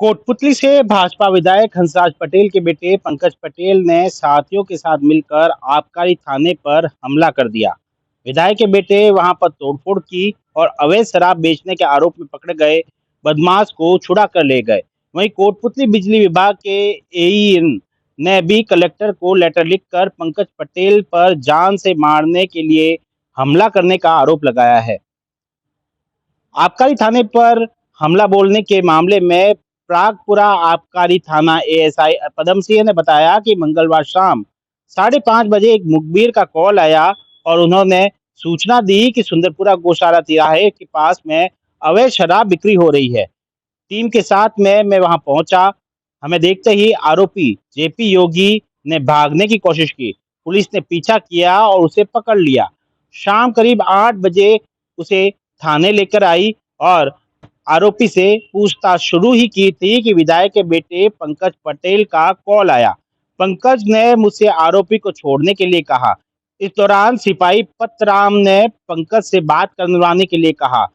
कोटपुतली से भाजपा विधायक हंसराज पटेल के बेटे पंकज पटेल ने साथियों के साथ मिलकर आबकारी थाने पर हमला कर दिया। विधायक के बेटे वहां पर तोड़फोड़ की और अवैध शराब बेचने के आरोप में पकड़े गए बदमाश को छुड़ा कर ले गए। वहीं कोटपुतली बिजली विभाग के एईएन ने भी कलेक्टर को लेटर लिखकर पंकज पटेल पर जान से मारने के लिए हमला करने का आरोप लगाया है। आबकारी थाने पर हमला बोलने के मामले में प्रागपुरा आबकारी थाना एएसआई पदम सिंह ने बताया कि मंगलवार शाम 5:30 बजे एक मुखबिर का कॉल आया और उन्होंने सूचना दी कि सुंदरपुरा गौशाला तिराहे के पास में अवैध शराब बिक्री हो रही है। टीम के साथ में मैं वहां पहुंचा। हमें देखते ही आरोपी जेपी योगी ने भागने की कोशिश की। पुलिस ने पीछा किया और उसे पकड़ लिया। शाम करीब 8 बजे उसे थाने लेकर आई और आरोपी से पूछताछ शुरू ही की थी कि विधायक के बेटे पंकज पटेल का कॉल आया। पंकज ने मुझसे आरोपी को छोड़ने के लिए कहा। इस दौरान सिपाही पतराम ने पंकज से बात करवाने के लिए कहा।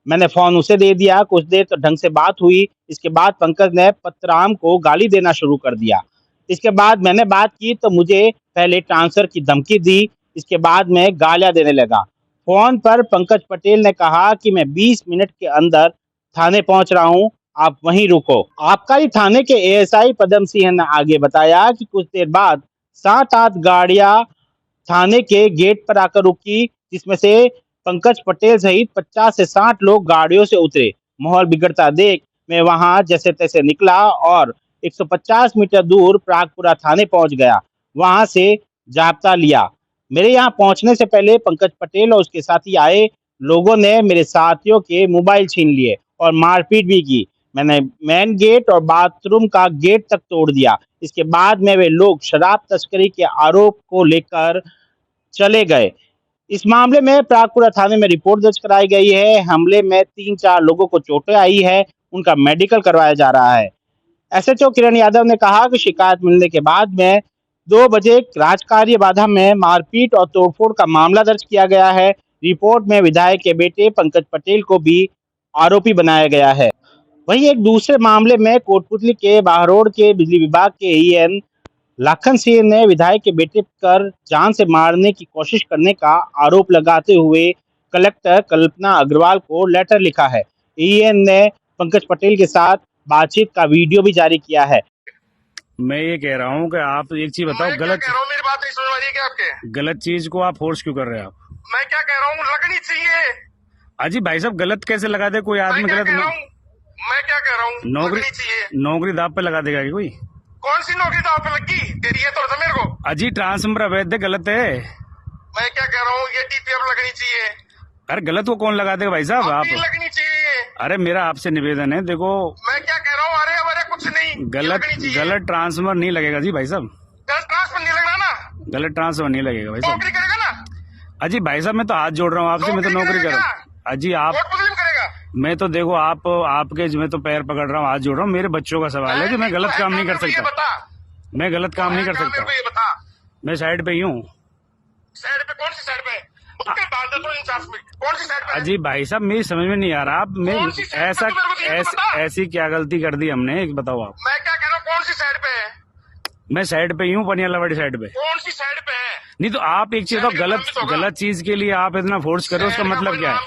मैंने फोन उसे दे दिया। कुछ देर तो ढंग से बात हुई। इसके बाद पंकज ने पतराम को गाली देना शुरू कर दिया। इसके बाद मैंने बात की तो मुझे पहले ट्रांसफर की धमकी दी। इसके बाद मैं गालियां देने लगा। फोन पर पंकज पटेल ने कहा कि मैं 20 मिनट के अंदर थाने पहुंच रहा हूं, आप वहीं रुको। आबकारी थाने के एएसआई पदम सिंह ने आगे बताया कि कुछ देर बाद 7-8 गाड़ियां थाने के गेट पर आकर रुकी, जिसमें से पंकज पटेल सहित 50 से 60 लोग गाड़ियों से उतरे। माहौल बिगड़ता देख मैं वहां जैसे तैसे निकला और 150 मीटर दूर प्रागपुरा थाने पहुंच गया। वहां से जाब्ता लिया। मेरे यहाँ पहुंचने से पहले पंकज पटेल और उसके साथी आए। लोगों ने मेरे साथियों के मोबाइल छीन लिए और मारपीट भी की। मैंने मेन गेट और बाथरूम का गेट तक तोड़ दिया। इसके बाद में वे लोग शराब तस्करी के आरोप को लेकर चले गए। इस मामले में प्रागपुरा थाने में रिपोर्ट दर्ज कराई गई है। हमले में 3-4 लोगों को चोटें आई है, उनका मेडिकल करवाया जा रहा है। एसएचओ किरण यादव ने कहा कि शिकायत मिलने के बाद में 2 बजे राजकार्य बाधा में मारपीट और तोड़फोड़ का मामला दर्ज किया गया है। रिपोर्ट में विधायक के बेटे पंकज पटेल को भी आरोपी बनाया गया है। वहीं एक दूसरे मामले में कोटपुतली के बाहरोड के बिजली विभाग के एईएन लाखन सिंह ने विधायक के बेटे पर जान से मारने की कोशिश करने का आरोप लगाते हुए कलेक्टर कल्पना अग्रवाल को लेटर लिखा है। एईएन ने पंकज पटेल के साथ बातचीत का वीडियो भी जारी किया है। मैं ये कह रहा हूँ कि आप एक चीज बताओ, गलत कह रहा हूँ, मेरी बात नहीं समझ रही है क्या आपके? गलत चीज को आप फोर्स क्यों कर रहे हैं? आप मैं क्या कह रहा हूँ, लगनी चाहिए। अजी भाई साहब, गलत कैसे लगा दे कोई आदमी? गलत मैं क्या कह रहा हूँ, नौकरी दाव पे लगा देगा कोई? कौन सी नौकरी दाव पे लगी? तेरी है तो मेरे को। अजी ट्रांसफर अवैध है, गलत है। मैं क्या कह रहा हूँ, ये टीपीएफ लगनी चाहिए। अरे गलत को कौन लगा देगा भाई साहब? आप लगनी चाहिए। अरे मेरा आपसे निवेदन है, देखो मैं क्या कह रहा हूँ, अरे कुछ नहीं, गलत ट्रांसफर नहीं लगेगा जी भाई साहब। गलत ट्रांसफर नहीं लगना ना। गलत ट्रांसफर नहीं लगेगा भाई साहब। नौकरी करेगा ना? अजी भाई साहब, मैं तो हाथ जोड़ रहा हूँ आपसे, मैं तो नौकरी कर रहा हूँ। अजी आप, मैं तो देखो आपके मैं तो पैर पकड़ रहा हूँ, हाथ जोड़ रहा हूँ। मेरे बच्चों का सवाल है कि मैं गलत काम नहीं कर सकता। मैं गलत काम नहीं कर सकता। मैं साइड पे ही हूँ। साइड पे? कौन सी साइड पे? कौन सी साइड पे? अजी भाई साहब, मेरी समझ में नहीं आ रहा। आप ऐसी क्या गलती कर दी हमने, बताओ आप। मैं क्या कह रहा हूँ, कौन सी साइड पे है? मैं साइड पे ही हूँ, पनियालावाड़ी साइड पे। कौन सी साइड पे है? नहीं तो आप एक चीज तो गलत चीज के लिए आप इतना फोर्स करो, उसका मतलब क्या है?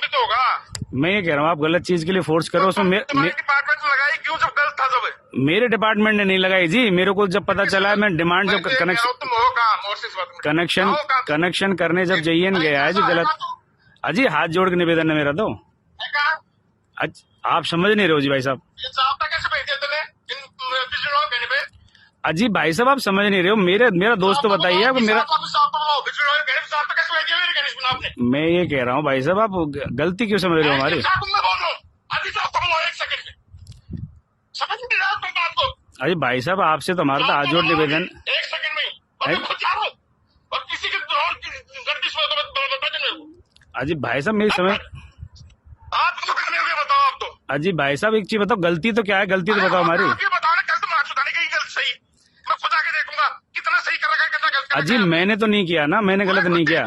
मैं ये कह रहा हूँ, आप गलत चीज के लिए फोर्स करो। उसमें डिपार्टमेंट लगाई क्यों जब गलत था? जब मेरे डिपार्टमेंट ने नहीं लगाई जी, मेरे को जब पता चला, मैं डिमांड जब कनेक्शन करने जब जेईएन गया है जी, गलत। अजी हाथ जोड़ के निवेदन है मेरा तो। आप समझ नहीं रहे हो जी भाई साहब। अजी भाई साहब, आप समझ नहीं रहे हो। मेरा दोस्त तो बताइए आप। मैं ये कह रहा हूँ भाई साहब, आप गलती क्यों समझ रहे हो हमारी? अरे भाई साहब, आपसे तो हमारा तो हाथ जोड़ निवेदन। एक सेकंड में और किसी के अजी भाई साहब, मेरी समझ। आप बताओ, आप तो। अजी भाई साहब, एक चीज बताओ, गलती तो क्या है? गलती तो बताओ हमारी। अजी मैंने तो नहीं किया ना, मैंने गलत नहीं किया।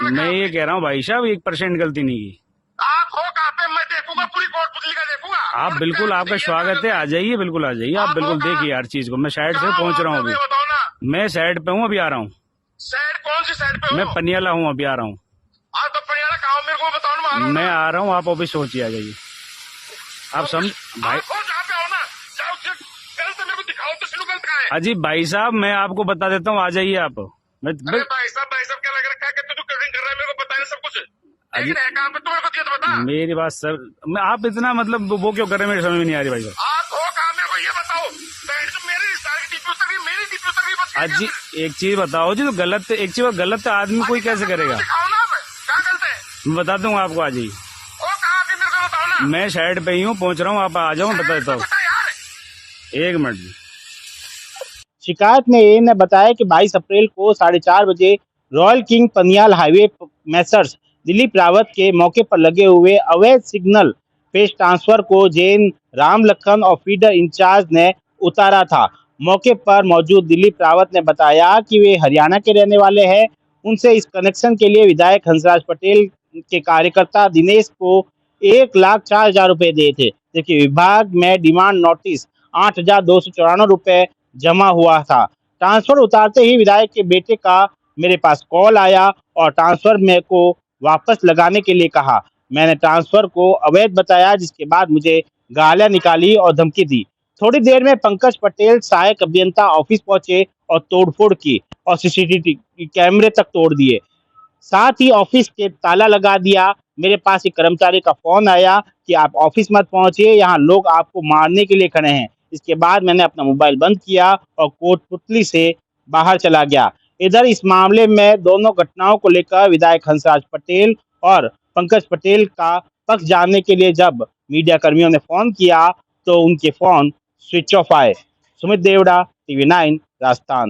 मैं ये कह रहा हूँ भाई साहब, 1% गलती नहीं की। आप हो कहाँ पे? मैं देखूंगा, पूरी कोटपुतली का देखूंगा। आप बिल्कुल, आपका स्वागत है, आ जाइए, बिल्कुल आ जाइए, आप बिल्कुल देखिए हर चीज को। मैं साइड से पहुंच रहा हूँ अभी, बताओ ना, मैं साइड पे हूँ, अभी आ रहा हूँ। साइड कौन सी साइड पे मैं हो? पनियाला हूँ, अभी आ रहा हूँ। आप तो परियाला कहाँ हो? मेरे को बताओ ना, मैं आ रहा हूँ, आप ऑफिस पहुंचिए, आ जाइए। आप समझ भाई, आप हो जहाँ पे आओ ना, जाओ गलत मेरे को दिखाओ तो शुरू गलत कहाँ है? अजी भाई साहब, मैं आपको बता देता हूँ, आ जाइए आप। मैं अरे भाई साहब क्या लग रखा है कि तू कटिंग कर रहा है? मेरे को बताया सब कुछ, अजी लेकिन है कहाँ पे? तुम्हें को दिया तो बता। मेरी बात सर, मैं आप इतना मतलब वो क्यों कर रहे हैं, मेरी समझ में नहीं आ रही भाई साहब। आप हो कहाँ? मेरे को ये बताओ। मेरे रिश्तेदार की डीपी उतर गई, मेरी डीपी उतर गई, बस अजी एक चीज बताओ जी, तो गलत, एक चीज गलत आदमी कोई कैसे करेगा? दिखाओ ना, आप कहाँ गलत है? मैं बता दूंगा आपको, आ जाइए। हो कहाँ पे? मेरे को बताओ ना। मैं साइड पे ही हूँ, पहुंच रहा हूँ, आप आ जाओ, बता देता हूँ। बता यार। 1 मिनट। शिकायत में ए ने बताया कि 22 अप्रैल को 4:30 बजे royal king Paniyal highway messrs Dilip Rawat के मौके पर लगे हुए अवैध सिग्नल पेश ट्रांसफर को जैन राम लखन और फीडर इंचार्ज ने उतारा था। मौके पर मौजूद दिलीप रावत ने बताया कि वे हरियाणा के रहने वाले हैं। उनसे इस कनेक्शन के लिए विधायक हंसराज पटेल के कार्यकर्ता दिनेश को 1,04,000 रुपए दिए थे, जबकि विभाग में डिमांड नोटिस 8,294 रुपए जमा हुआ था। ट्रांसफर उतारते ही विधायक के बेटे का मेरे पास कॉल आया और ट्रांसफर में को वापस लगाने के लिए कहा। मैंने ट्रांसफर को अवैध बताया, जिसके बाद मुझे गालियां निकाली और धमकी दी। थोड़ी देर में पंकज पटेल सहायक अभियंता ऑफिस पहुंचे और तोड़फोड़ की और सीसीटीवी कैमरे तक तोड़ दिए। साथ ही ऑफिस के ताला लगा दिया। मेरे पास एक कर्मचारी का फोन आया कि आप ऑफिस मत पहुंचिए, यहाँ लोग आपको मारने के लिए खड़े हैं। इसके बाद मैंने अपना मोबाइल बंद किया और कोटपुतली से बाहर चला गया। इधर इस मामले में दोनों घटनाओं को लेकर विधायक हंसराज पटेल और पंकज पटेल का पक्ष जानने के लिए जब मीडिया कर्मियों ने फोन किया तो उनके फोन स्विच ऑफ आए। सुमित देवड़ा, TV9 राजस्थान।